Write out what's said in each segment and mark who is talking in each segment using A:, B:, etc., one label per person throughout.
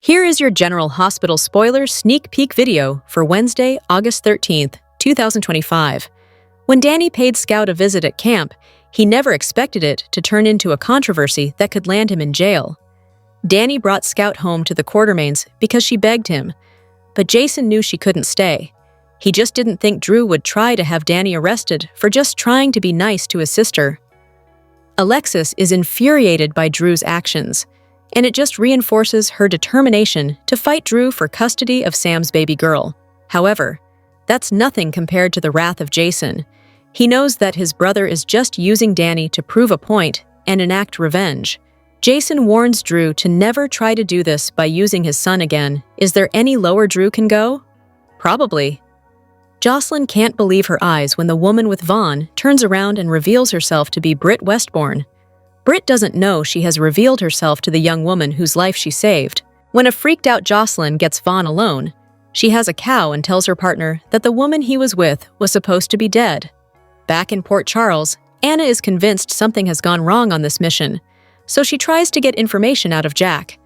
A: Here is your General Hospital spoiler sneak peek video for Wednesday, August 13th, 2025. When Danny paid Scout a visit at camp, he never expected it to turn into a controversy that could land him in jail. Danny brought Scout home to the Quartermains because she begged him, but Jason knew she couldn't stay. He just didn't think Drew would try to have Danny arrested for just trying to be nice to his sister. Alexis is infuriated by Drew's actions, and it just reinforces her determination to fight Drew for custody of Sam's baby girl. However, that's nothing compared to the wrath of Jason. He knows that his brother is just using Danny to prove a point and enact revenge. Jason warns Drew to never try to do this by using his son again. Is there any lower Drew can go? Probably. Jocelyn can't believe her eyes when the woman with Vaughn turns around and reveals herself to be Britt Westbourne. Britt doesn't know she has revealed herself to the young woman whose life she saved. When a freaked-out Jocelyn gets Vaughn alone, she has a cow and tells her partner that the woman he was with was supposed to be dead. Back in Port Charles, Anna is convinced something has gone wrong on this mission, so she tries to get information out of Jack.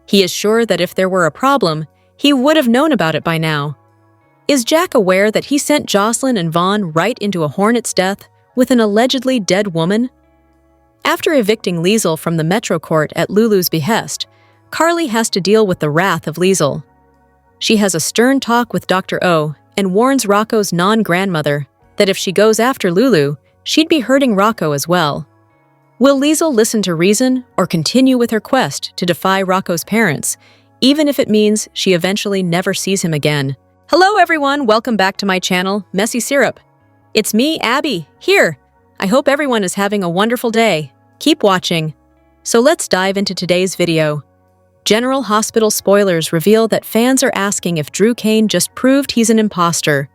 A: He is sure that if there were a problem, he would have known about it by now. Is Jack aware that he sent Jocelyn and Vaughn right into a hornet's death with an allegedly dead woman? After evicting Liesel from the Metro Court at Lulu's behest, Carly has to deal with the wrath of Liesel. She has a stern talk with Dr. O and warns Rocco's non-grandmother that if she goes after Lulu, she'd be hurting Rocco as well. Will Liesel listen to reason or continue with her quest to defy Rocco's parents, even if it means she eventually never sees him again? Hello everyone, welcome back to my channel, Messy Syrup. It's me, Abby, here. I hope everyone is having a wonderful day. Keep watching. So let's dive into today's video. General Hospital spoilers reveal that fans are asking if Drew Kane just proved he's an imposter.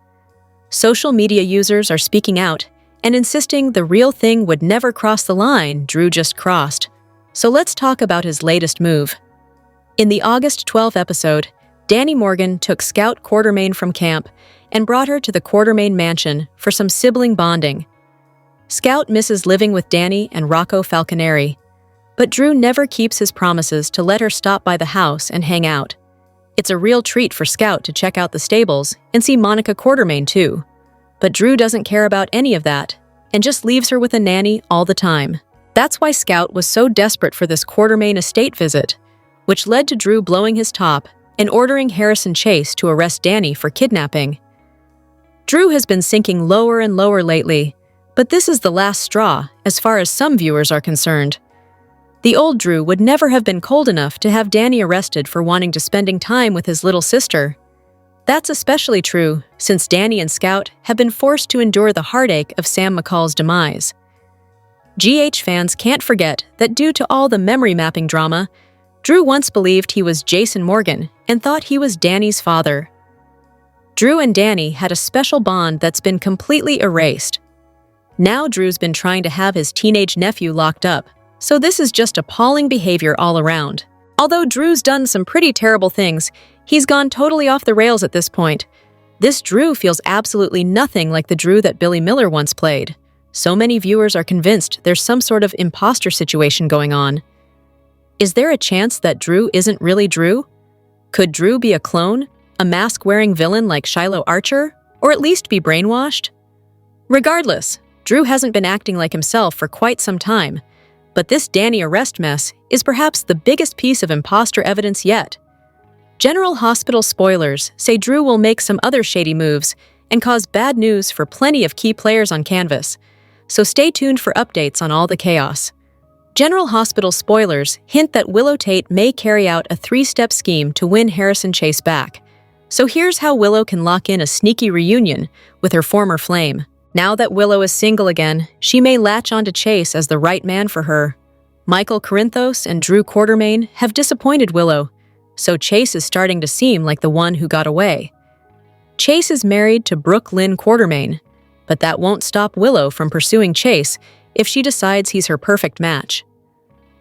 A: Social media users are speaking out and insisting the real thing would never cross the line Drew just crossed. So let's talk about his latest move. In the August 12th episode, Danny Morgan took Scout Quartermain from camp and brought her to the Quartermain mansion for some sibling bonding. Scout misses living with Danny and Rocco Falconeri, but Drew never keeps his promises to let her stop by the house and hang out. It's a real treat for Scout to check out the stables and see Monica Quartermain too. But Drew doesn't care about any of that and just leaves her with a nanny all the time. That's why Scout was so desperate for this Quartermain estate visit, which led to Drew blowing his top and ordering Harrison Chase to arrest Danny for kidnapping. Drew has been sinking lower and lower lately, but this is the last straw as far as some viewers are concerned. The old Drew would never have been cold enough to have Danny arrested for wanting to spending time with his little sister. That's especially true since Danny and Scout have been forced to endure the heartache of Sam McCall's demise. GH fans can't forget that due to all the memory mapping drama, Drew once believed he was Jason Morgan and thought he was Danny's father. Drew and Danny had a special bond that's been completely erased. Now Drew's been trying to have his teenage nephew locked up, so this is just appalling behavior all around. Although Drew's done some pretty terrible things, he's gone totally off the rails at this point. This Drew feels absolutely nothing like the Drew that Billy Miller once played. So many viewers are convinced there's some sort of imposter situation going on. Is there a chance that Drew isn't really Drew? Could Drew be a clone, a mask-wearing villain like Shiloh Archer, or at least be brainwashed? Regardless, Drew hasn't been acting like himself for quite some time, but this Danny arrest mess is perhaps the biggest piece of imposter evidence yet. General Hospital spoilers say Drew will make some other shady moves and cause bad news for plenty of key players on Canvas, so stay tuned for updates on all the chaos. General Hospital spoilers hint that Willow Tate may carry out a 3-step scheme to win Harrison Chase back. So here's how Willow can lock in a sneaky reunion with her former flame. Now that Willow is single again, she may latch onto Chase as the right man for her. Michael Corinthos and Drew Quartermain have disappointed Willow, so Chase is starting to seem like the one who got away. Chase is married to Brooke Lynn Quartermain, but that won't stop Willow from pursuing Chase if she decides he's her perfect match.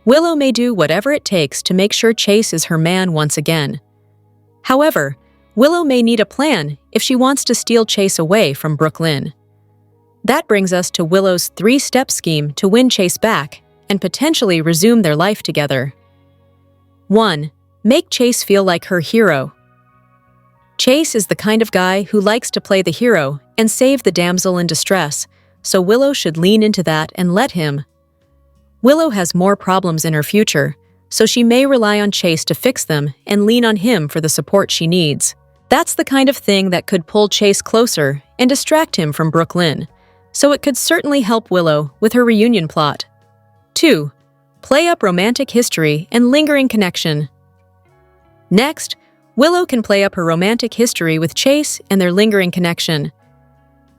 A: Willow may do whatever it takes to make sure Chase is her man once again. However, Willow may need a plan if she wants to steal Chase away from Brooke Lynn. That brings us to Willow's 3-step scheme to win Chase back and potentially resume their life together. 1. make Chase feel like her hero. Chase is the kind of guy who likes to play the hero and save the damsel in distress, so Willow should lean into that and let him. Willow has more problems in her future, so she may rely on Chase to fix them and lean on him for the support she needs. That's the kind of thing that could pull Chase closer and distract him from Brooklyn, so it could certainly help Willow with her reunion plot. 2. Play up romantic history and lingering connection. Next, Willow can play up her romantic history with Chase and their lingering connection.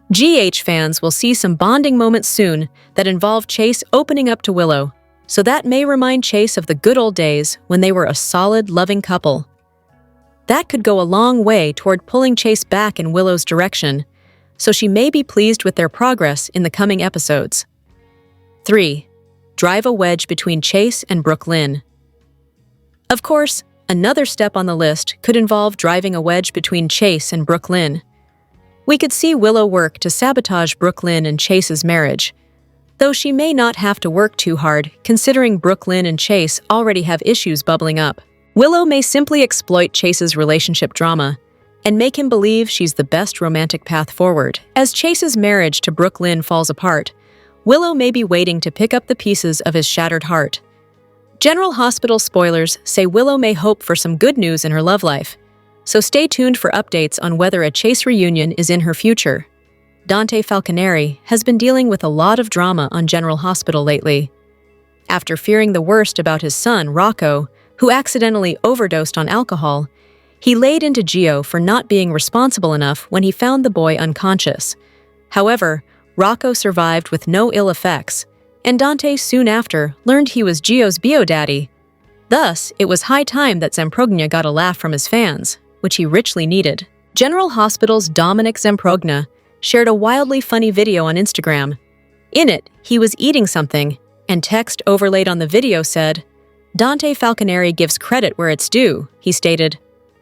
A: GH fans will see some bonding moments soon that involve Chase opening up to Willow, so that may remind Chase of the good old days when they were a solid, loving couple. That could go a long way toward pulling Chase back in Willow's direction, so she may be pleased with their progress in the coming episodes. 3. Drive a wedge between Chase and Brooklyn. Of course, another step on the list could involve driving a wedge between Chase and Brooklyn. We could see Willow work to sabotage Brooklyn and Chase's marriage, though she may not have to work too hard considering Brooklyn and Chase already have issues bubbling up. Willow may simply exploit Chase's relationship drama and make him believe she's the best romantic path forward. As Chase's marriage to Brooklyn falls apart, Willow may be waiting to pick up the pieces of his shattered heart. General Hospital spoilers say Willow may hope for some good news in her love life, so stay tuned for updates on whether a Chase reunion is in her future. Dante Falconeri has been dealing with a lot of drama on General Hospital lately. After fearing the worst about his son, Rocco, who accidentally overdosed on alcohol, he laid into Gio for not being responsible enough when he found the boy unconscious. However, Rocco survived with no ill effects, and Dante soon after learned he was Gio's bio-daddy. Thus, it was high time that Zamprogna got a laugh from his fans, which he richly needed. General Hospital's Dominic Zamprogna shared a wildly funny video on Instagram. In it, he was eating something, and text overlaid on the video said, "Dante Falconeri gives credit where it's due," he stated.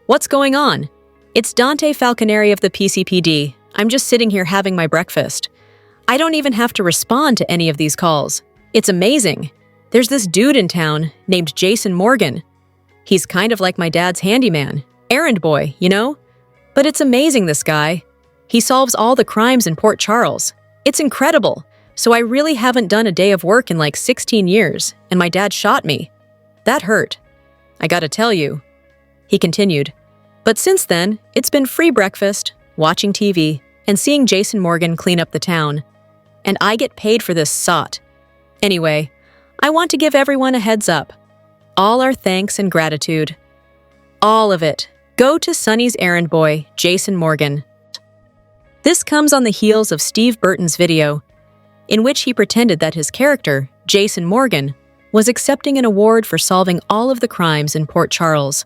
A: "What's going on? It's Dante Falconeri of the PCPD. I'm just sitting here having my breakfast. I don't even have to respond to any of these calls. It's amazing. There's this dude in town named Jason Morgan. He's kind of like my dad's handyman, errand boy, you know? But it's amazing, this guy. He solves all the crimes in Port Charles. It's incredible. So I really haven't done a day of work in like 16 years, and my dad shot me. That hurt. I gotta tell you," he continued. "But since then, it's been free breakfast, watching TV, and seeing Jason Morgan clean up the town. And I get paid for this sot. Anyway, I want to give everyone a heads up. All our thanks and gratitude. All of it. Go to Sonny's errand boy, Jason Morgan." This comes on the heels of Steve Burton's video, in which he pretended that his character, Jason Morgan, was accepting an award for solving all of the crimes in Port Charles.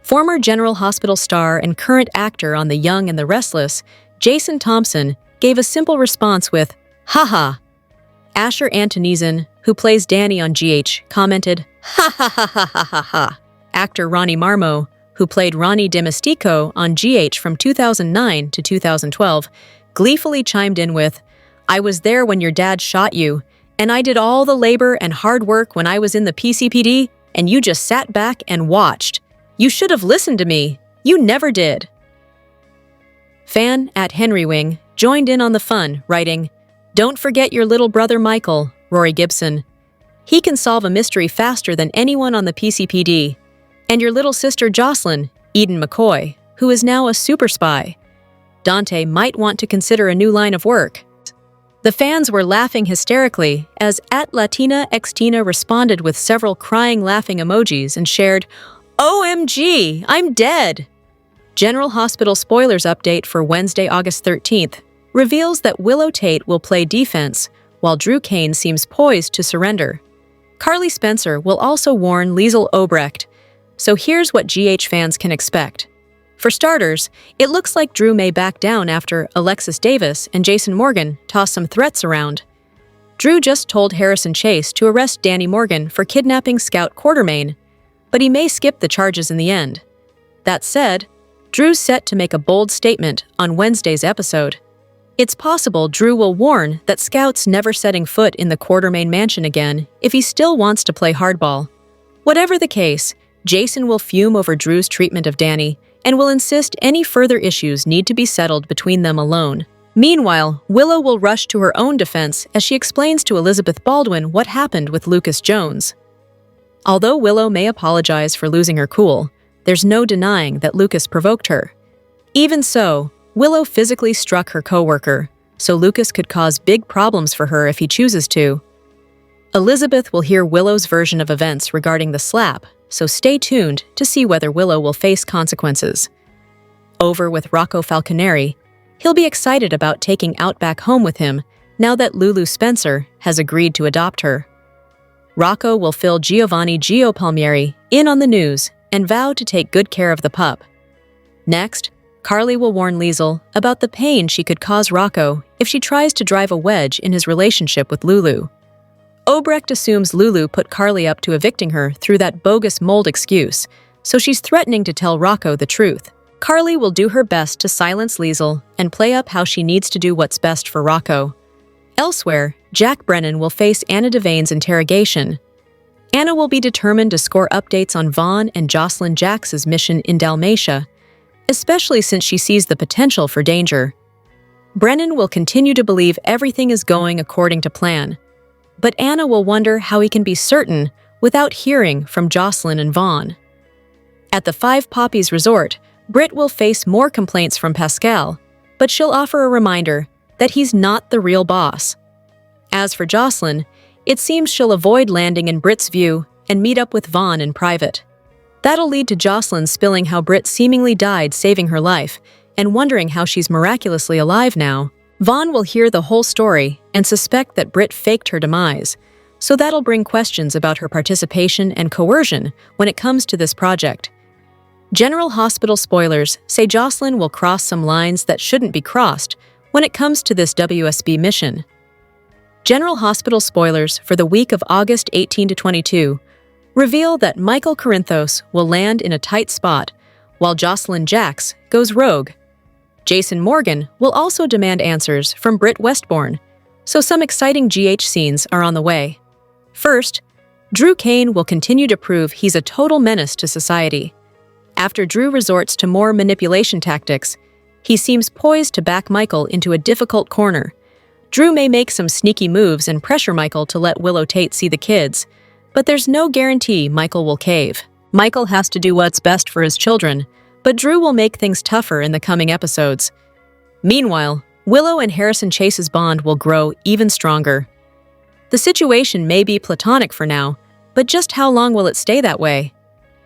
A: Former General Hospital star and current actor on The Young and the Restless, Jason Thompson, gave a simple response with, "Haha." Asher Antonizin, who plays Danny on GH, commented, "Ha ha ha ha ha ha ha." Actor Ronnie Marmo, who played Ronnie DeMastico on GH from 2009 to 2012, gleefully chimed in with, "I was there when your dad shot you, and I did all the labor and hard work when I was in the PCPD, and you just sat back and watched. You should have listened to me. You never did." Fan @HenryWing joined in on the fun, writing, "Don't forget your little brother Michael, Rory Gibson. He can solve a mystery faster than anyone on the PCPD. And your little sister Jocelyn, Eden McCoy, who is now a super spy. Dante might want to consider a new line of work." The fans were laughing hysterically as @LatinaXTina responded with several crying laughing emojis and shared, "OMG, I'm dead." General Hospital spoilers update for Wednesday, August 13th reveals that Willow Tate will play defense, while Drew Kane seems poised to surrender. Carly Spencer will also warn Liesl Obrecht, so here's what GH fans can expect. For starters, it looks like Drew may back down after Alexis Davis and Jason Morgan toss some threats around. Drew just told Harrison Chase to arrest Danny Morgan for kidnapping Scout Quartermain, but he may skip the charges in the end. That said, Drew's set to make a bold statement on Wednesday's episode. It's possible Drew will warn that Scout's never setting foot in the Quartermain mansion again if he still wants to play hardball. Whatever the case, Jason will fume over Drew's treatment of Danny and will insist any further issues need to be settled between them alone. Meanwhile, Willow will rush to her own defense as she explains to Elizabeth Baldwin what happened with Lucas Jones. Although Willow may apologize for losing her cool, there's no denying that Lucas provoked her. Even so, Willow physically struck her coworker, so Lucas could cause big problems for her if he chooses to. Elizabeth will hear Willow's version of events regarding the slap, so stay tuned to see whether Willow will face consequences. Over with Rocco Falconeri, he'll be excited about taking Outback home with him now that Lulu Spencer has agreed to adopt her. Rocco will fill Giovanni Gio Palmieri in on the news and vow to take good care of the pup. Next, Carly will warn Liesl about the pain she could cause Rocco if she tries to drive a wedge in his relationship with Lulu. Obrecht assumes Lulu put Carly up to evicting her through that bogus mold excuse, so she's threatening to tell Rocco the truth. Carly will do her best to silence Liesl and play up how she needs to do what's best for Rocco. Elsewhere, Jack Brennan will face Anna Devane's interrogation. Anna will be determined to score updates on Vaughn and Jocelyn Jax's mission in Dalmatia, especially since she sees the potential for danger. Brennan will continue to believe everything is going according to plan, but Anna will wonder how he can be certain without hearing from Jocelyn and Vaughn. At the Five Poppies Resort, Britt will face more complaints from Pascal, but she'll offer a reminder that he's not the real boss. As for Jocelyn, it seems she'll avoid landing in Britt's view and meet up with Vaughn in private. That'll lead to Jocelyn spilling how Britt seemingly died saving her life and wondering how she's miraculously alive now. Vaughn will hear the whole story and suspect that Britt faked her demise, so that'll bring questions about her participation and coercion when it comes to this project. General Hospital spoilers say Jocelyn will cross some lines that shouldn't be crossed when it comes to this WSB mission. General Hospital spoilers for the week of August 18 to 22 reveal that Michael Corinthos will land in a tight spot while Jocelyn Jax goes rogue. Jason Morgan will also demand answers from Britt Westbourne, so some exciting GH scenes are on the way. First, Drew Kane will continue to prove he's a total menace to society. After Drew resorts to more manipulation tactics, he seems poised to back Michael into a difficult corner. Drew may make some sneaky moves and pressure Michael to let Willow Tate see the kids, but there's no guarantee Michael will cave. Michael has to do what's best for his children, but Drew will make things tougher in the coming episodes. Meanwhile, Willow and Harrison Chase's bond will grow even stronger. The situation may be platonic for now, but just how long will it stay that way?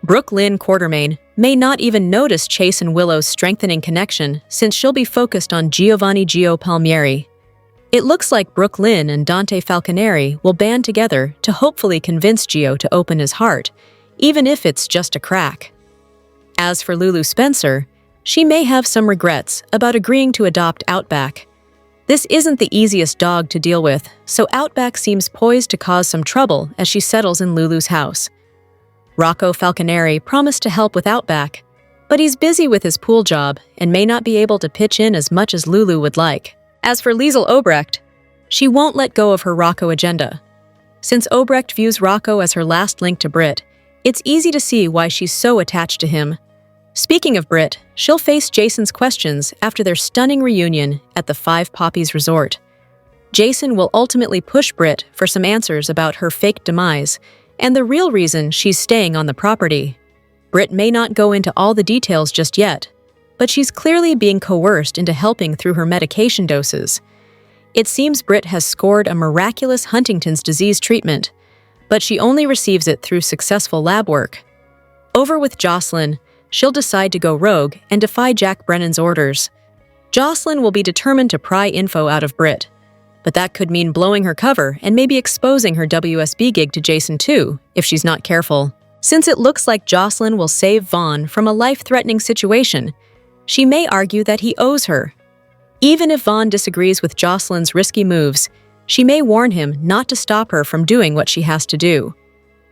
A: Brooke Lynn Quartermain may not even notice Chase and Willow's strengthening connection since she'll be focused on Giovanni Gio Palmieri. It looks like Brooke Lynn and Dante Falconeri will band together to hopefully convince Gio to open his heart, even if it's just a crack. As for Lulu Spencer, she may have some regrets about agreeing to adopt Outback. This isn't the easiest dog to deal with, so Outback seems poised to cause some trouble as she settles in Lulu's house. Rocco Falconeri promised to help with Outback, but he's busy with his pool job and may not be able to pitch in as much as Lulu would like. As for Liesl Obrecht, she won't let go of her Rocco agenda. Since Obrecht views Rocco as her last link to Britt, it's easy to see why she's so attached to him. Speaking of Britt, she'll face Jason's questions after their stunning reunion at the Five Poppies Resort. Jason will ultimately push Britt for some answers about her fake demise and the real reason she's staying on the property. Britt may not go into all the details just yet, but she's clearly being coerced into helping through her medication doses. It seems Britt has scored a miraculous Huntington's disease treatment, but she only receives it through successful lab work. Over with Jocelyn, she'll decide to go rogue and defy Jack Brennan's orders. Jocelyn will be determined to pry info out of Britt, but that could mean blowing her cover and maybe exposing her WSB gig to Jason too, if she's not careful. Since it looks like Jocelyn will save Vaughn from a life-threatening situation, she may argue that he owes her. Even if Vaughn disagrees with Jocelyn's risky moves, she may warn him not to stop her from doing what she has to do.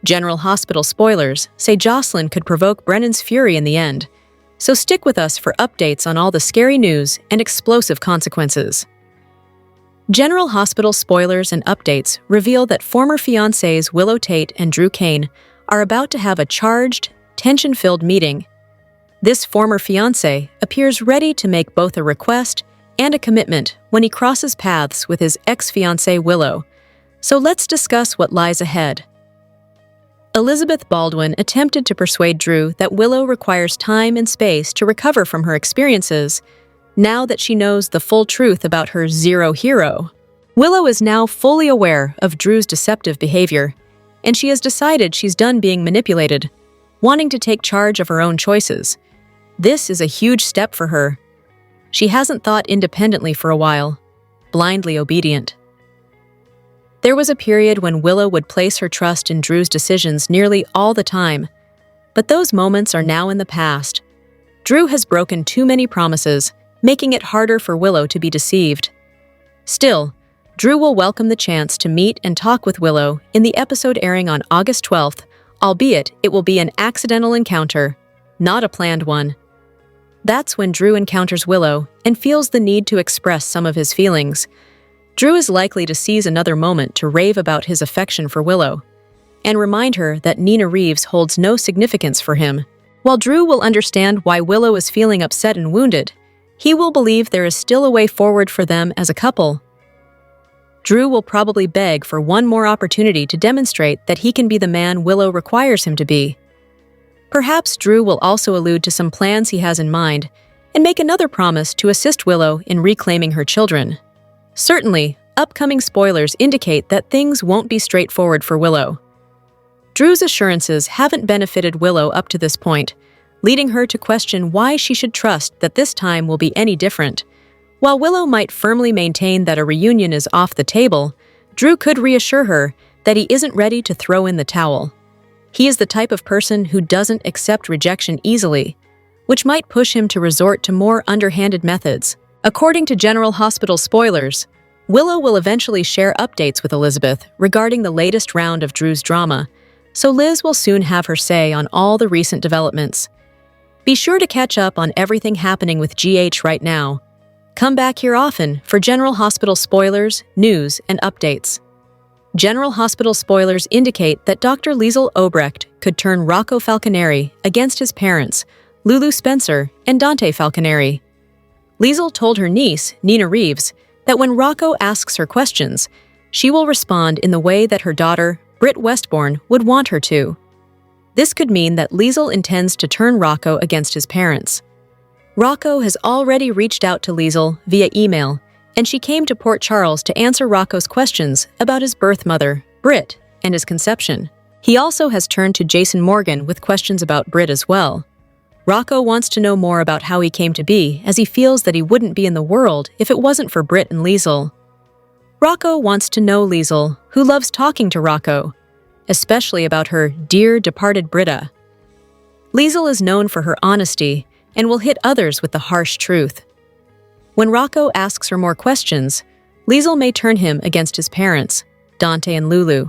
A: General Hospital spoilers say Jocelyn could provoke Brennan's fury in the end, so stick with us for updates on all the scary news and explosive consequences. General Hospital spoilers and updates reveal that former fiancés Willow Tate and Drew Kane are about to have a charged, tension-filled meeting. This former fiancé appears ready to make both a request and a commitment when he crosses paths with his ex-fiancée Willow. So let's discuss what lies ahead. Elizabeth Baldwin attempted to persuade Drew that Willow requires time and space to recover from her experiences, now that she knows the full truth about her zero hero. Willow is now fully aware of Drew's deceptive behavior, and she has decided she's done being manipulated, wanting to take charge of her own choices. This is a huge step for her. She hasn't thought independently for a while, blindly obedient. There was a period when Willow would place her trust in Drew's decisions nearly all the time, but those moments are now in the past. Drew has broken too many promises, making it harder for Willow to be deceived. Still, Drew will welcome the chance to meet and talk with Willow in the episode airing on August 12th, albeit it will be an accidental encounter, not a planned one. That's when Drew encounters Willow and feels the need to express some of his feelings. Drew is likely to seize another moment to rave about his affection for Willow and remind her that Nina Reeves holds no significance for him. While Drew will understand why Willow is feeling upset and wounded, he will believe there is still a way forward for them as a couple. Drew will probably beg for one more opportunity to demonstrate that he can be the man Willow requires him to be. Perhaps Drew will also allude to some plans he has in mind and make another promise to assist Willow in reclaiming her children. Certainly, upcoming spoilers indicate that things won't be straightforward for Willow. Drew's assurances haven't benefited Willow up to this point, leading her to question why she should trust that this time will be any different. While Willow might firmly maintain that a reunion is off the table, Drew could reassure her that he isn't ready to throw in the towel. He is the type of person who doesn't accept rejection easily, which might push him to resort to more underhanded methods. According to General Hospital spoilers, Willow will eventually share updates with Elizabeth regarding the latest round of Drew's drama, so Liz will soon have her say on all the recent developments. Be sure to catch up on everything happening with GH right now. Come back here often for General Hospital spoilers, news, and updates. General Hospital spoilers indicate that Dr. Liesl Obrecht could turn Rocco Falconeri against his parents, Lulu Spencer and Dante Falconeri. Liesl told her niece, Nina Reeves, that when Rocco asks her questions, she will respond in the way that her daughter, Britt Westbourne, would want her to. This could mean that Liesl intends to turn Rocco against his parents. Rocco has already reached out to Liesl via email, and she came to Port Charles to answer Rocco's questions about his birth mother, Britt, and his conception. He also has turned to Jason Morgan with questions about Britt as well. Rocco wants to know more about how he came to be, as he feels that he wouldn't be in the world if it wasn't for Britt and Liesl. Rocco wants to know Liesl, who loves talking to Rocco, especially about her dear departed Britta. Liesl is known for her honesty and will hit others with the harsh truth. When Rocco asks her more questions, Liesl may turn him against his parents, Dante and Lulu.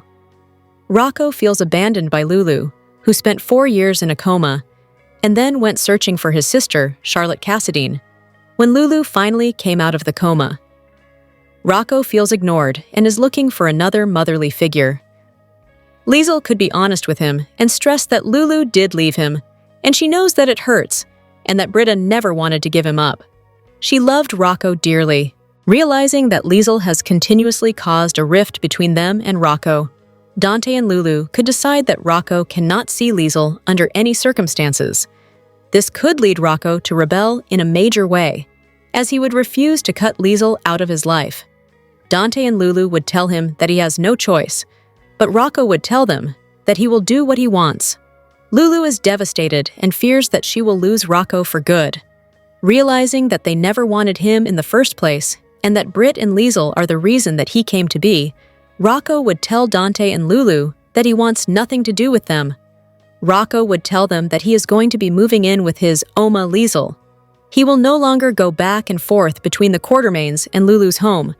A: Rocco feels abandoned by Lulu, who spent 4 years in a coma, and then went searching for his sister, Charlotte Cassadine, when Lulu finally came out of the coma. Rocco feels ignored and is looking for another motherly figure. Liesl could be honest with him and stress that Lulu did leave him, and she knows that it hurts, and that Britta never wanted to give him up. She loved Rocco dearly. Realizing that Liesl has continuously caused a rift between them and Rocco, Dante and Lulu could decide that Rocco cannot see Liesl under any circumstances. This could lead Rocco to rebel in a major way, as he would refuse to cut Liesl out of his life. Dante and Lulu would tell him that he has no choice, but Rocco would tell them that he will do what he wants. Lulu is devastated and fears that she will lose Rocco for good. Realizing that they never wanted him in the first place, and that Britt and Liesl are the reason that he came to be, Rocco would tell Dante and Lulu that he wants nothing to do with them. Rocco would tell them that he is going to be moving in with his Oma Liesl. He will no longer go back and forth between the Quartermains and Lulu's home.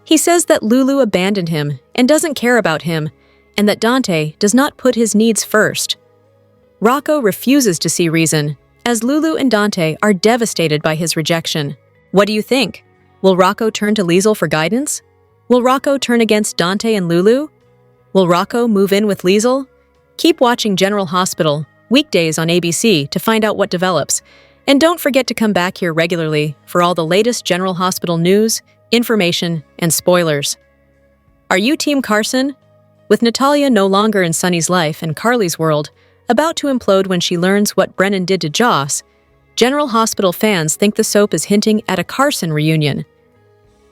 A: He says that Lulu abandoned him and doesn't care about him, and that Dante does not put his needs first. Rocco refuses to see reason, as Lulu and Dante are devastated by his rejection. What do you think? Will Rocco turn to Liesl for guidance? Will Rocco turn against Dante and Lulu? Will Rocco move in with Liesl? Keep watching General Hospital weekdays on ABC to find out what develops. And don't forget to come back here regularly for all the latest General Hospital news, information, and spoilers. Are you Team Carson? With Natalia no longer in Sunny's life and Carly's world about to implode when she learns what Brennan did to Joss, General Hospital fans think the soap is hinting at a Carson reunion.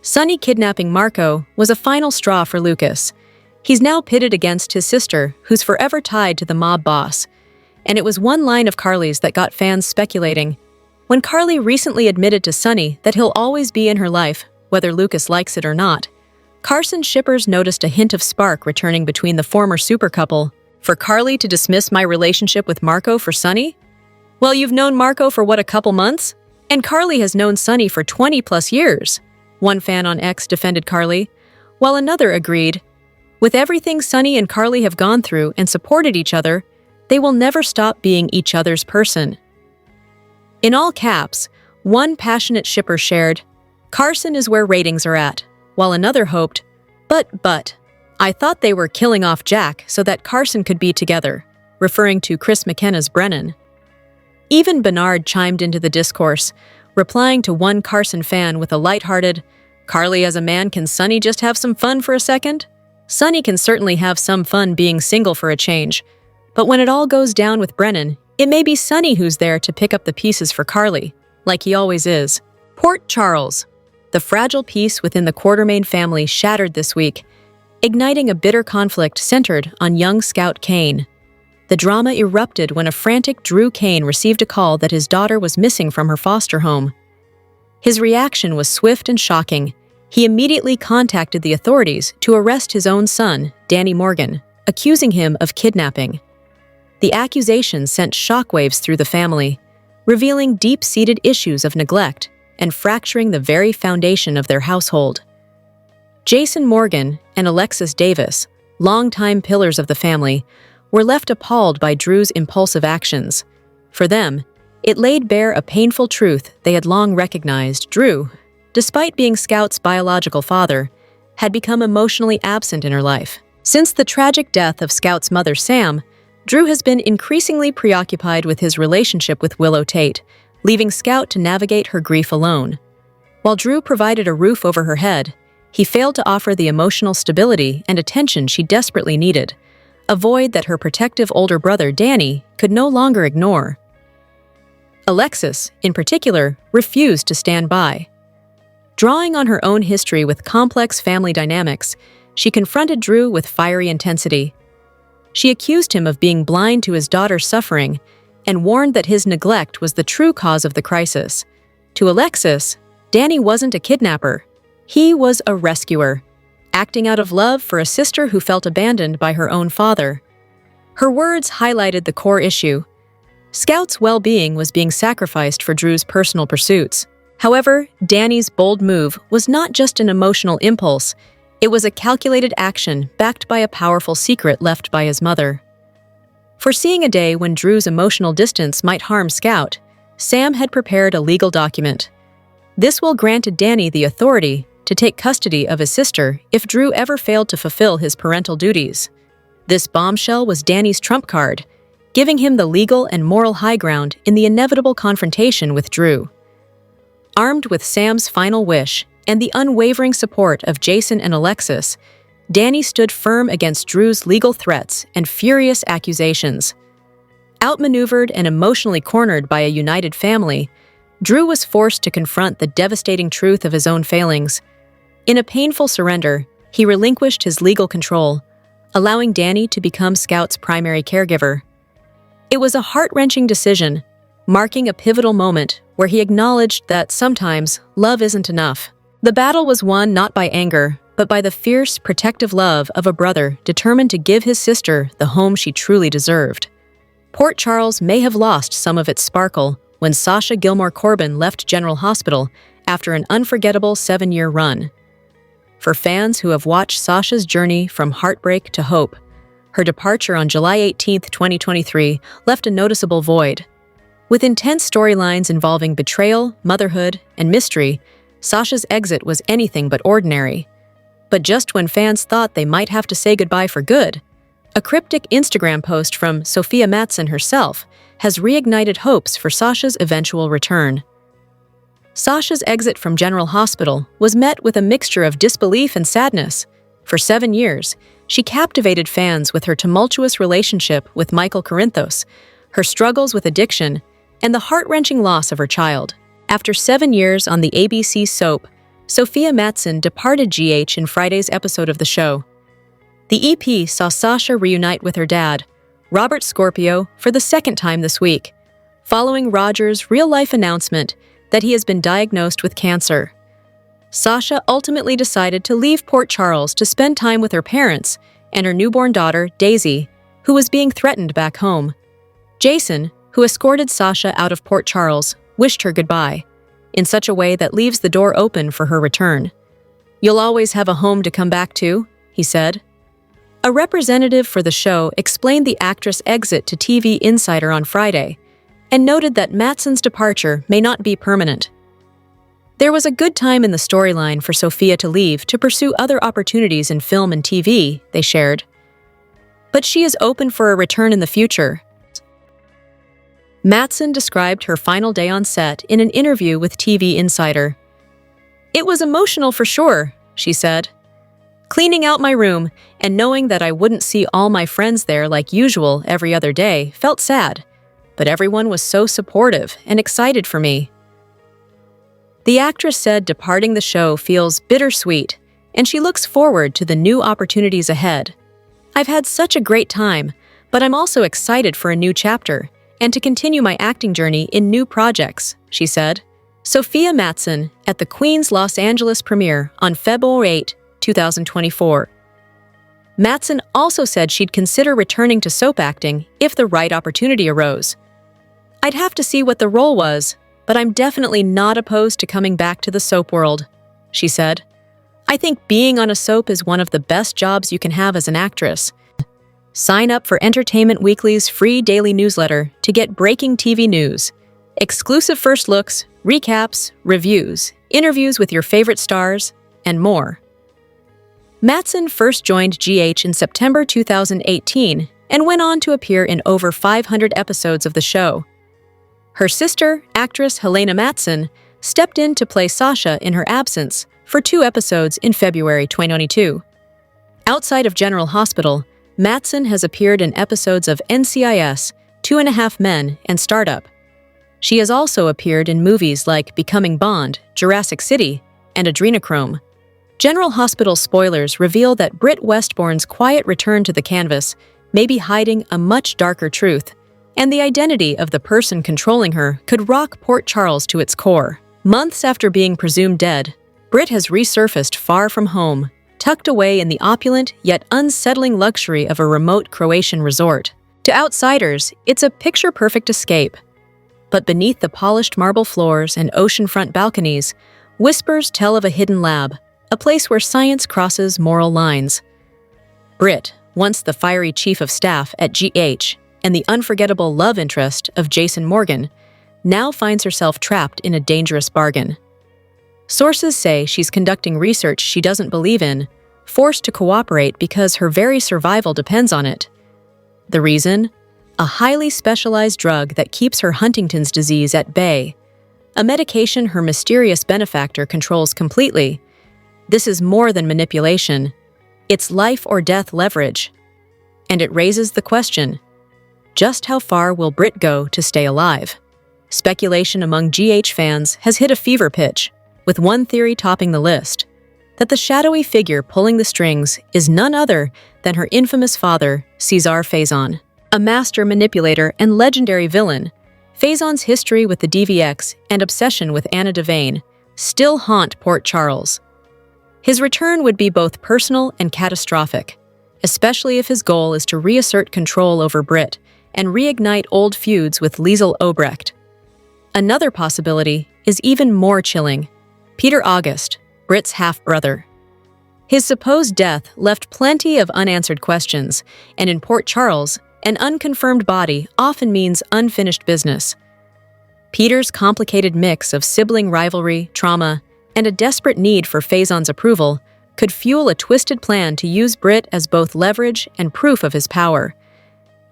A: Sunny kidnapping Marco was a final straw for Lucas. He's now pitted against his sister, who's forever tied to the mob boss. And it was one line of Carly's that got fans speculating. When Carly recently admitted to Sunny that he'll always be in her life, whether Lucas likes it or not, Carson shippers noticed a hint of spark returning between the former super couple. For Carly to dismiss my relationship with Marco for Sunny? Well, you've known Marco for what, a couple months? And Carly has known Sunny for 20+ years. One fan on X defended Carly, while another agreed, with everything Sunny and Carly have gone through and supported each other, they will never stop being each other's person. In all caps, one passionate shipper shared, Carson is where ratings are at, while another hoped, but, I thought they were killing off Jack so that Carson could be together, referring to Chris McKenna's Brennan. Even Bernard chimed into the discourse, replying to one Carson fan with a lighthearted, Carly as a man, can Sunny just have some fun for a second? Sunny can certainly have some fun being single for a change, but when it all goes down with Brennan, it may be Sunny who's there to pick up the pieces for Carly, like he always is. Port Charles. The fragile peace within the Quartermain family shattered this week, igniting a bitter conflict centered on young Scout Kane. The drama erupted when a frantic Drew Kane received a call that his daughter was missing from her foster home. His reaction was swift and shocking. He immediately contacted the authorities to arrest his own son, Danny Morgan, accusing him of kidnapping. The accusation sent shockwaves through the family, revealing deep-seated issues of neglect and fracturing the very foundation of their household. Jason Morgan and Alexis Davis, longtime pillars of the family, were left appalled by Drew's impulsive actions. For them, it laid bare a painful truth they had long recognized. Drew, despite being Scout's biological father, had become emotionally absent in her life. Since the tragic death of Scout's mother, Sam, Drew has been increasingly preoccupied with his relationship with Willow Tate, leaving Scout to navigate her grief alone. While Drew provided a roof over her head, he failed to offer the emotional stability and attention she desperately needed, a void that her protective older brother, Danny, could no longer ignore. Alexis, in particular, refused to stand by. Drawing on her own history with complex family dynamics, she confronted Drew with fiery intensity. She accused him of being blind to his daughter's suffering and warned that his neglect was the true cause of the crisis. To Alexis, Danny wasn't a kidnapper. He was a rescuer, acting out of love for a sister who felt abandoned by her own father. Her words highlighted the core issue. Scout's well-being was being sacrificed for Drew's personal pursuits. However, Danny's bold move was not just an emotional impulse, it was a calculated action backed by a powerful secret left by his mother. Foreseeing a day when Drew's emotional distance might harm Scout, Sam had prepared a legal document. This will grant Danny the authority to take custody of his sister if Drew ever failed to fulfill his parental duties. This bombshell was Danny's trump card, giving him the legal and moral high ground in the inevitable confrontation with Drew. Armed with Sam's final wish and the unwavering support of Jason and Alexis, Danny stood firm against Drew's legal threats and furious accusations. Outmaneuvered and emotionally cornered by a united family, Drew was forced to confront the devastating truth of his own failings. In a painful surrender, he relinquished his legal control, allowing Danny to become Scout's primary caregiver. It was a heart-wrenching decision, marking a pivotal moment where he acknowledged that sometimes love isn't enough. The battle was won not by anger, but by the fierce, protective love of a brother determined to give his sister the home she truly deserved. Port Charles may have lost some of its sparkle when Sasha Gilmore Corbin left General Hospital after an unforgettable 7-year run. For fans who have watched Sasha's journey from heartbreak to hope, her departure on July 18, 2023, left a noticeable void. With intense storylines involving betrayal, motherhood, and mystery, Sasha's exit was anything but ordinary. But just when fans thought they might have to say goodbye for good, A cryptic Instagram post from Sophia Matson herself has reignited hopes for Sasha's eventual return. Sasha's exit from General Hospital was met with a mixture of disbelief and sadness. For 7 years, she captivated fans with her tumultuous relationship with Michael Corinthos, her struggles with addiction, and the heart-wrenching loss of her child. After 7 years on the ABC soap, Sophia Matson departed GH in Friday's episode of the show. The EP saw Sasha reunite with her dad, Robert Scorpio, for the second time this week, following Roger's real-life announcement that he has been diagnosed with cancer. Sasha ultimately decided to leave Port Charles to spend time with her parents and her newborn daughter, Daisy, who was being threatened back home. Jason, who escorted Sasha out of Port Charles, wished her goodbye, in such a way that leaves the door open for her return. "You'll always have a home to come back to," he said. A representative for the show explained the actress' exit to TV Insider on Friday and noted that Matson's departure may not be permanent. There was a good time in the storyline for Sophia to leave to pursue other opportunities in film and TV, they shared. But she is open for a return in the future. Matson described her final day on set in an interview with TV Insider. "It was emotional for sure," she said. "Cleaning out my room and knowing that I wouldn't see all my friends there like usual every other day felt sad, but everyone was so supportive and excited for me." The actress said departing the show feels bittersweet, and she looks forward to the new opportunities ahead. "I've had such a great time, but I'm also excited for a new chapter and to continue my acting journey in new projects," she said. Sophia Matson at the Queen's Los Angeles premiere on February 8, 2024. Matson also said she'd consider returning to soap acting if the right opportunity arose. "I'd have to see what the role was, but I'm definitely not opposed to coming back to the soap world," she said. "I think being on a soap is one of the best jobs you can have as an actress." Sign up for Entertainment Weekly's free daily newsletter to get breaking TV news, exclusive first looks, recaps, reviews, interviews with your favorite stars, and more. Matson first joined GH in September 2018 and went on to appear in over 500 episodes of the show. Her sister, actress Helena Matson, stepped in to play Sasha in her absence for 2 episodes in February 2022. Outside of General Hospital, Matson has appeared in episodes of NCIS, 2.5 Men, and Startup. She has also appeared in movies like Becoming Bond, Jurassic City, and Adrenochrome. General Hospital spoilers reveal that Britt Westbourne's quiet return to the canvas may be hiding a much darker truth, and the identity of the person controlling her could rock Port Charles to its core. Months after being presumed dead, Britt has resurfaced far from home, tucked away in the opulent yet unsettling luxury of a remote Croatian resort. To outsiders, it's a picture-perfect escape. But beneath the polished marble floors and oceanfront balconies, whispers tell of a hidden lab, a place where science crosses moral lines. Britt, once the fiery chief of staff at GH and the unforgettable love interest of Jason Morgan, now finds herself trapped in a dangerous bargain. Sources say she's conducting research she doesn't believe in, forced to cooperate because her very survival depends on it. The reason? A highly specialized drug that keeps her Huntington's disease at bay, a medication her mysterious benefactor controls completely. This is more than manipulation. It's life or death leverage. And it raises the question, just how far will Britt go to stay alive? Speculation among GH fans has hit a fever pitch, with one theory topping the list, that the shadowy figure pulling the strings is none other than her infamous father, Cesar Faison. A master manipulator and legendary villain, Faison's history with the DVX and obsession with Anna Devane still haunt Port Charles. His return would be both personal and catastrophic, especially if his goal is to reassert control over Britt and reignite old feuds with Liesl Obrecht. Another possibility is even more chilling. Peter August, Britt's half-brother. His supposed death left plenty of unanswered questions, and in Port Charles, an unconfirmed body often means unfinished business. Peter's complicated mix of sibling rivalry, trauma, and a desperate need for Faison's approval could fuel a twisted plan to use Britt as both leverage and proof of his power.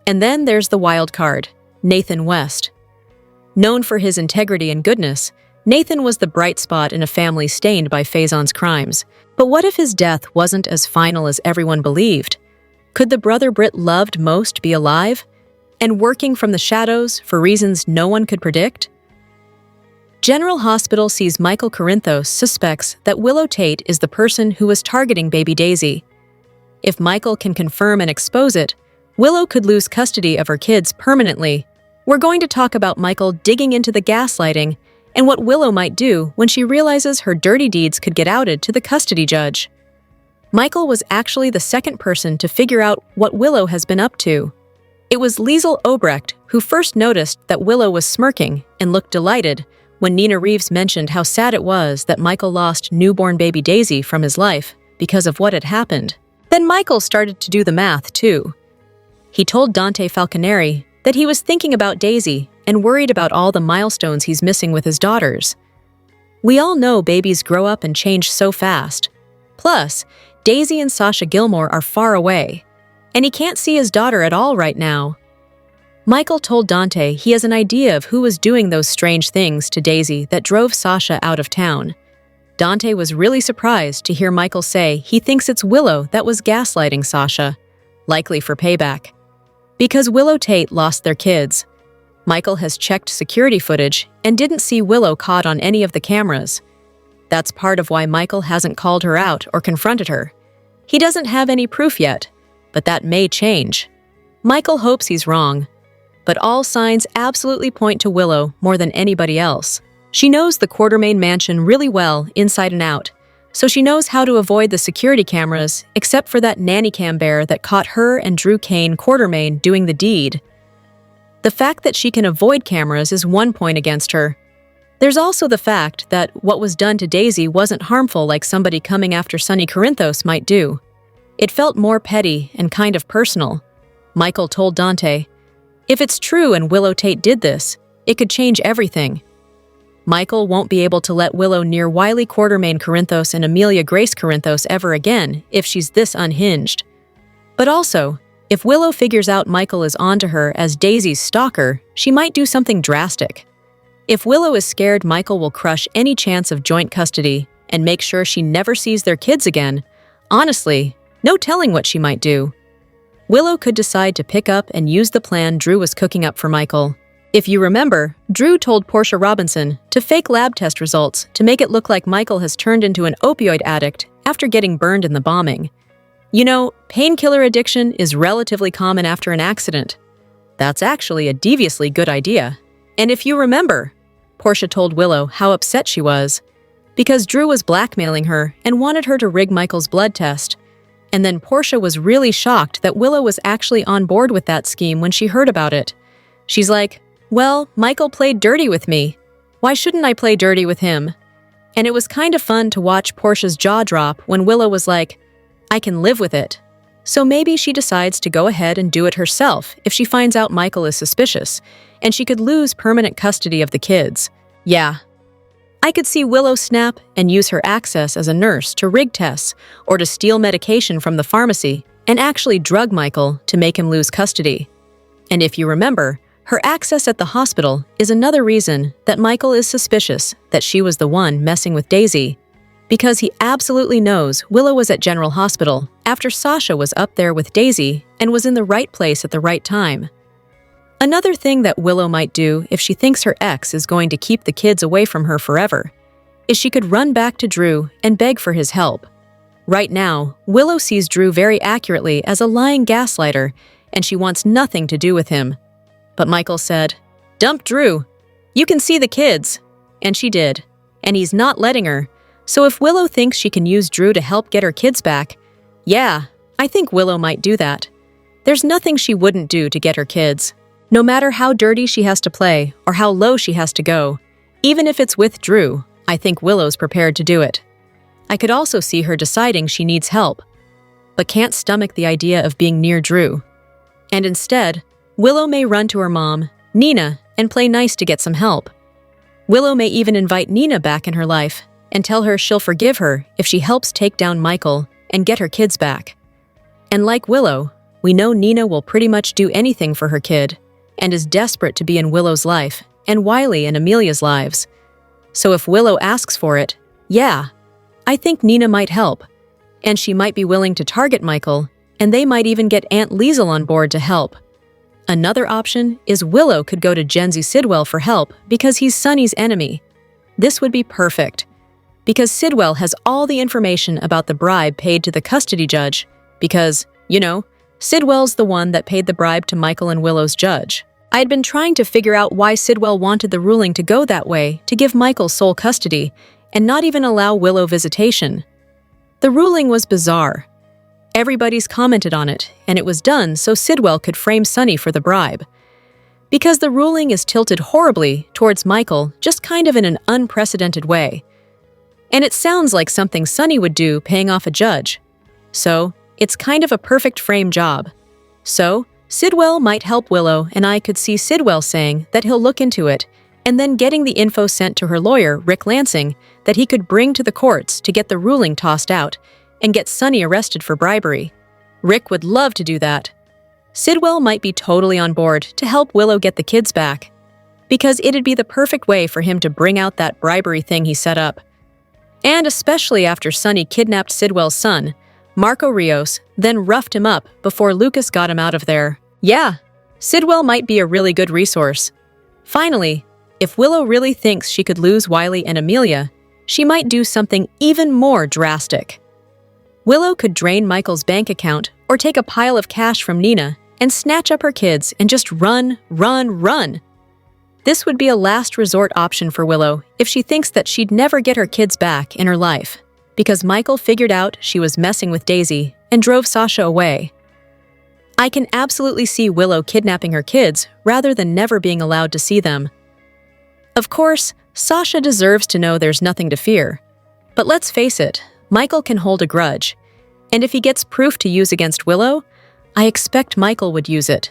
A: And then there's the wild card, Nathan West. Known for his integrity and goodness, Nathan was the bright spot in a family stained by Faison's crimes. But what if his death wasn't as final as everyone believed? Could the brother Britt loved most be alive and working from the shadows for reasons no one could predict? General Hospital sees Michael Corinthos suspects that Willow Tate is the person who was targeting baby Daisy. If Michael can confirm and expose it, Willow could lose custody of her kids permanently. We're going to talk about Michael digging into the gaslighting and what Willow might do when she realizes her dirty deeds could get outed to the custody judge. Michael was actually the second person to figure out what Willow has been up to. It was Liesl Obrecht who first noticed that Willow was smirking and looked delighted when Nina Reeves mentioned how sad it was that Michael lost newborn baby Daisy from his life because of what had happened. Then Michael started to do the math, too. He told Dante Falconeri that he was thinking about Daisy and worried about all the milestones he's missing with his daughters. We all know babies grow up and change so fast. Plus, Daisy and Sasha Gilmore are far away, and he can't see his daughter at all right now. Michael told Dante he has an idea of who was doing those strange things to Daisy that drove Sasha out of town. Dante was really surprised to hear Michael say he thinks it's Willow that was gaslighting Sasha, likely for payback. Because Willow Tate lost their kids, Michael has checked security footage and didn't see Willow caught on any of the cameras. That's part of why Michael hasn't called her out or confronted her. He doesn't have any proof yet, but that may change. Michael hopes he's wrong, but all signs absolutely point to Willow more than anybody else. She knows the Quartermain mansion really well, inside and out, so she knows how to avoid the security cameras except for that nanny cam bear that caught her and Drew Kane Quartermain doing the deed. The fact that she can avoid cameras is one point against her. There's also the fact that what was done to Daisy wasn't harmful like somebody coming after Sonny Corinthos might do. It felt more petty and kind of personal. Michael told Dante, if it's true and Willow Tate did this, it could change everything. Michael won't be able to let Willow near Wiley Quartermain Corinthos and Amelia Grace Corinthos ever again if she's this unhinged. But also, if Willow figures out Michael is onto her as Daisy's stalker, she might do something drastic. If Willow is scared Michael will crush any chance of joint custody and make sure she never sees their kids again, honestly, no telling what she might do. Willow could decide to pick up and use the plan Drew was cooking up for Michael. If you remember, Drew told Portia Robinson to fake lab test results to make it look like Michael has turned into an opioid addict after getting burned in the bombing. You know, painkiller addiction is relatively common after an accident. That's actually a deviously good idea. And if you remember, Portia told Willow how upset she was because Drew was blackmailing her and wanted her to rig Michael's blood test. And then Portia was really shocked that Willow was actually on board with that scheme when she heard about it. She's like, well, Michael played dirty with me. Why shouldn't I play dirty with him? And it was kind of fun to watch Portia's jaw drop when Willow was like, I can live with it. So maybe she decides to go ahead and do it herself if she finds out Michael is suspicious, and she could lose permanent custody of the kids. Yeah. I could see Willow snap and use her access as a nurse to rig tests or to steal medication from the pharmacy and actually drug Michael to make him lose custody. And if you remember, her access at the hospital is another reason that Michael is suspicious that she was the one messing with Daisy, because he absolutely knows Willow was at General Hospital after Sasha was up there with Daisy and was in the right place at the right time. Another thing that Willow might do if she thinks her ex is going to keep the kids away from her forever is she could run back to Drew and beg for his help. Right now, Willow sees Drew very accurately as a lying gaslighter, and she wants nothing to do with him. But Michael said, dump Drew. You can see the kids. And she did. And he's not letting her. So if Willow thinks she can use Drew to help get her kids back, yeah, I think Willow might do that. There's nothing she wouldn't do to get her kids. No matter how dirty she has to play or how low she has to go, even if it's with Drew, I think Willow's prepared to do it. I could also see her deciding she needs help, but can't stomach the idea of being near Drew. And instead, Willow may run to her mom, Nina, and play nice to get some help. Willow may even invite Nina back in her life, and tell her she'll forgive her if she helps take down Michael and get her kids back. And like Willow, we know Nina will pretty much do anything for her kid and is desperate to be in Willow's life and Wiley and Amelia's lives. So if Willow asks for it, yeah, I think Nina might help, and she might be willing to target Michael, and they might even get Aunt Liesel on board to help. Another option is Willow could go to Jenzy Sidwell for help because he's Sonny's enemy. This would be perfect, because Sidwell has all the information about the bribe paid to the custody judge, because, Sidwell's the one that paid the bribe to Michael and Willow's judge. I had been trying to figure out why Sidwell wanted the ruling to go that way to give Michael sole custody and not even allow Willow visitation. The ruling was bizarre. Everybody's commented on it, and it was done so Sidwell could frame Sonny for the bribe. Because the ruling is tilted horribly towards Michael, just kind of in an unprecedented way. And it sounds like something Sonny would do paying off a judge. So, it's kind of a perfect frame job. So, Sidwell might help Willow, and I could see Sidwell saying that he'll look into it, and then getting the info sent to her lawyer, Rick Lansing, that he could bring to the courts to get the ruling tossed out and get Sonny arrested for bribery. Rick would love to do that. Sidwell might be totally on board to help Willow get the kids back, because it'd be the perfect way for him to bring out that bribery thing he set up. And especially after Sonny kidnapped Sidwell's son, Marco Rios, then roughed him up before Lucas got him out of there. Yeah, Sidwell might be a really good resource. Finally, if Willow really thinks she could lose Wiley and Amelia, she might do something even more drastic. Willow could drain Michael's bank account or take a pile of cash from Nina and snatch up her kids and just run. This would be a last resort option for Willow if she thinks that she'd never get her kids back in her life, because Michael figured out she was messing with Daisy and drove Sasha away. I can absolutely see Willow kidnapping her kids rather than never being allowed to see them. Of course, Sasha deserves to know there's nothing to fear. But let's face it, Michael can hold a grudge. And if he gets proof to use against Willow, I expect Michael would use it.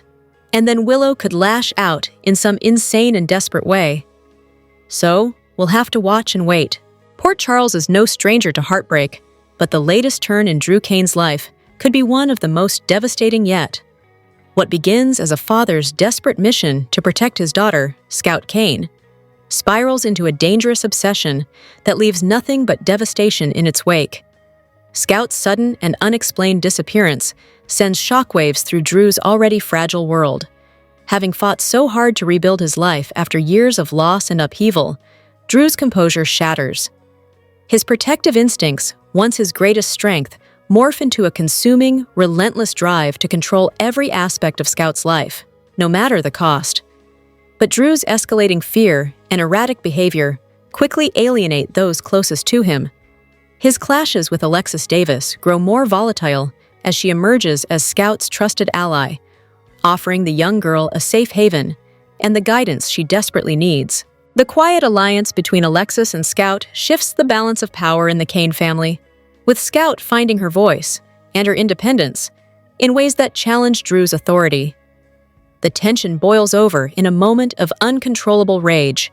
A: And then Willow could lash out in some insane and desperate way. So, we'll have to watch and wait. Port Charles is no stranger to heartbreak, but the latest turn in Drew Kane's life could be one of the most devastating yet. What begins as a father's desperate mission to protect his daughter, Scout Kane, spirals into a dangerous obsession that leaves nothing but devastation in its wake. Scout's sudden and unexplained disappearance sends shockwaves through Drew's already fragile world. Having fought so hard to rebuild his life after years of loss and upheaval, Drew's composure shatters. His protective instincts, once his greatest strength, morph into a consuming, relentless drive to control every aspect of Scout's life, no matter the cost. But Drew's escalating fear and erratic behavior quickly alienate those closest to him. His clashes with Alexis Davis grow more volatile as she emerges as Scout's trusted ally, offering the young girl a safe haven and the guidance she desperately needs. The quiet alliance between Alexis and Scout shifts the balance of power in the Kane family, with Scout finding her voice and her independence in ways that challenge Drew's authority. The tension boils over in a moment of uncontrollable rage.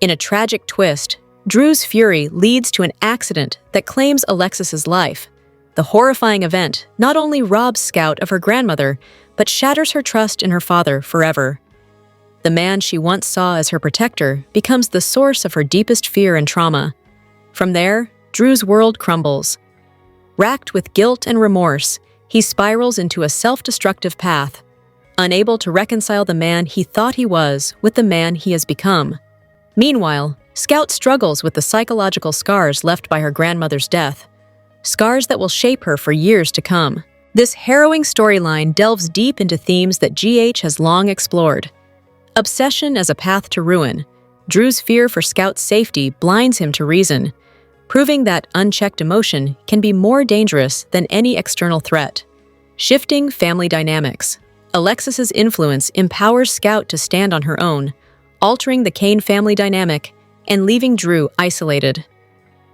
A: In a tragic twist, Drew's fury leads to an accident that claims Alexis's life. The horrifying event not only robs Scout of her grandmother, but shatters her trust in her father forever. The man she once saw as her protector becomes the source of her deepest fear and trauma. From there, Drew's world crumbles. Racked with guilt and remorse, he spirals into a self-destructive path, unable to reconcile the man he thought he was with the man he has become. Meanwhile, Scout struggles with the psychological scars left by her grandmother's death, scars that will shape her for years to come. This harrowing storyline delves deep into themes that GH has long explored. Obsession as a path to ruin. Drew's fear for Scout's safety blinds him to reason, proving that unchecked emotion can be more dangerous than any external threat. Shifting family dynamics. Alexis's influence empowers Scout to stand on her own, altering the Kane family dynamic and leaving Drew isolated.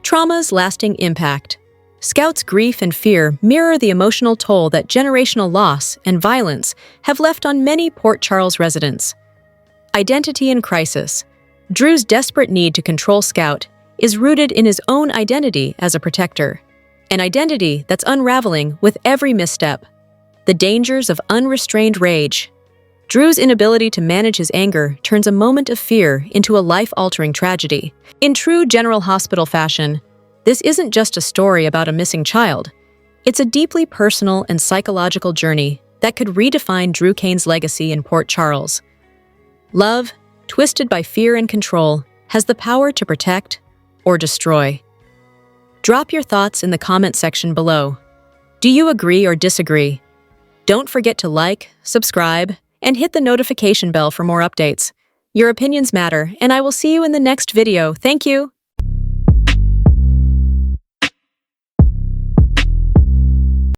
A: Trauma's lasting impact. Scout's grief and fear mirror the emotional toll that generational loss and violence have left on many Port Charles residents. Identity in crisis. Drew's desperate need to control Scout, is rooted in his own identity as a protector, an identity that's unraveling with every misstep. The dangers of unrestrained rage. Drew's inability to manage his anger turns a moment of fear into a life-altering tragedy. In true General Hospital fashion, this isn't just a story about a missing child. It's a deeply personal and psychological journey that could redefine Drew Cain's legacy in Port Charles. Love, twisted by fear and control, has the power to protect or destroy. Drop your thoughts in the comment section below. Do you agree or disagree? Don't forget to like, subscribe, and hit the notification bell for more updates. Your opinions matter, and I will see you in the next video. Thank you!